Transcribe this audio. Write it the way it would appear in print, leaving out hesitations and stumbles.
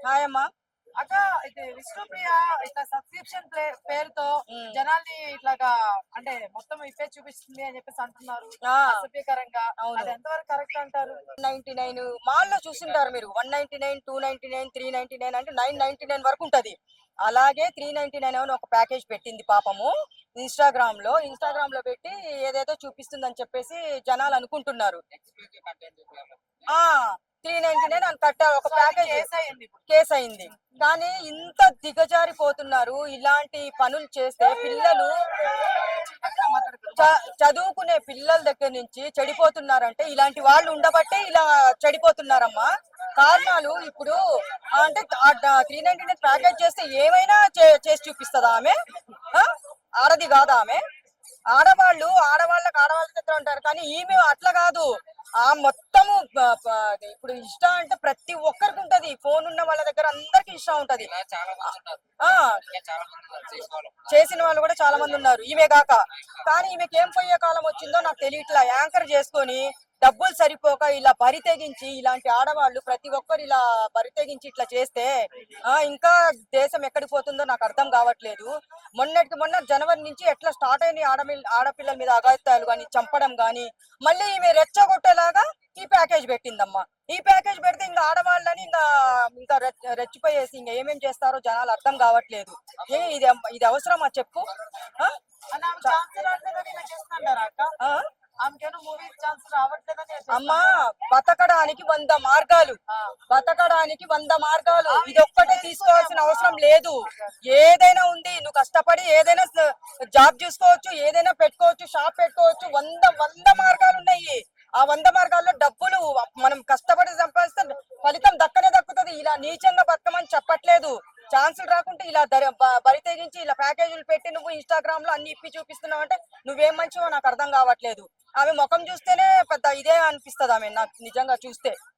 హాయమ్మా. అక్క ఇది విష్ణుప్రియ ఇట్లా సబ్స్క్రిప్షన్ పేరుతో ఉమ్. జనాల్ని ఇట్లాగా అంటే మొత్తం ఇప్పే చూపిస్తుంది అని చెప్పేసి అంటున్నారు ఆ, అసభ్యకరంగా. అవును. అది ఎంతవరకు కరెక్ట్ అంటారు? 99 మాల్లో చూసింటారు మీరు. 199, 299, 399 అంటే 999 వరకు ఉంటది. అలాగే 399 అని ఒక ప్యాకేజ్ పెట్టింది పాపము. ఇన్స్టాగ్రామ్ లో పెట్టి ఏదేదో చూపిస్తుందని చెప్పేసి జనాలు అనుకుంటున్నారు. ఆ 399 అని కట్టారు ఒక సో అది ప్యాకేజ్. కేసు అయింది ఇప్పుడు. కేసు అయింది. కానీ ఇంత దిగజారిపోతున్నారు. ఇలాంటి పనులు చేస్తే పిల్లలు చదువుకునే పిల్లల దగ్గర నుంచి చెడిపోతున్నారంటే ఇలాంటి వాళ్ళు ఉండబట్టే ఇలా చెడిపోతున్నారమ్మా. కారణాలు ఇప్పుడు అంటే 399 ప్యాకేజ్ చేస్తే ఏమైనా చేసి చూపిస్తుందా ఆమె? ఆ? ఆడది కాదా ఆమె? ఆడవాళ్ళ దగ్గర ఉంటారు, కానీ ఈమె అట్లా కాదు. ఆ మొత్తము ఇప్పుడు ఇష్టం అంటే ప్రతి ఒక్కరికి ఉంటది. ఫోన్ ఉన్న వాళ్ళ దగ్గర అందరికి ఇష్టం ఉంటది. ఆ చేసిన వాళ్ళు కూడా చాలా మంది ఉన్నారు ఈమె కాక. కానీ ఈమెకి ఏం పోయే కాలం వచ్చిందో నాకు తెలియట్లా. యాంకర్ చేసుకొని డబ్బులు సరిపోక ఇలా బరి తెగించి ఇలాంటి ఆడవాళ్ళు ప్రతి ఒక్కరు ఇలా బరి తెగించి ఇట్లా చేస్తే ఇంకా దేశం ఎక్కడికి పోతుందో నాకు అర్థం కావట్లేదు. మొన్నటికి మొన్న జనవరి నుంచి ఎట్లా స్టార్ట్ అయిన ఆడపిల్లల మీద అఘాయిత్యాలు కానీ చంపడం కానీ మళ్ళీ ఈమె రెచ్చగొట్టేలాగా ఈ ప్యాకేజ్ పెట్టిందమ్మా. ఈ ప్యాకేజ్ పెడితే ఇంకా ఆడవాళ్ళని ఇంకా రెచ్చిపోయేసి ఇంకా ఏమేం చేస్తారో జనాలు అర్థం కావట్లేదు. ఇది అవసరమా చెప్పు? అని ఆమె ఛాన్స్ రావట్లేదని ఇలా చేస్తుంటారా అక్క? ఆమెకేమో మూవీ ఛాన్స్ రావట్లేదని అమ్మా, బతకడానికి 100 మార్గాలు, ఇది ఒక్కటే తీసుకోవాల్సిన అవసరం లేదు. ఏదైనా ఉంది, నువ్వు కష్టపడి ఏదైనా జాబ్ చూసుకోవచ్చు, ఏదైనా పెట్టుకోవచ్చు, షాప్ పెట్టుకోవచ్చు. 100 మార్గాలు ఉన్నాయి. ఆ 100 మార్గాల్లో డబ్బులు మనం కష్టపడి సంపాదిస్తే ఫలితం దక్కుతుంది. ఇలా నీచంగా బతకమని చెప్పట్లేదు. ఛాన్సులు రాకుంటే ఇలా బరి తెగించి ఇలా ప్యాకేజీలు పెట్టి నువ్వు ఇన్స్టాగ్రామ్ లో అన్ని ఇప్పి చూపిస్తున్నావు అంటే నువ్వేం మంచివో నాకు అర్థం కావట్లేదు. ఆమె ముఖం చూస్తేనే పెద్ద ఇదే అనిపిస్తుంది ఆమె నాకు నిజంగా చూస్తే.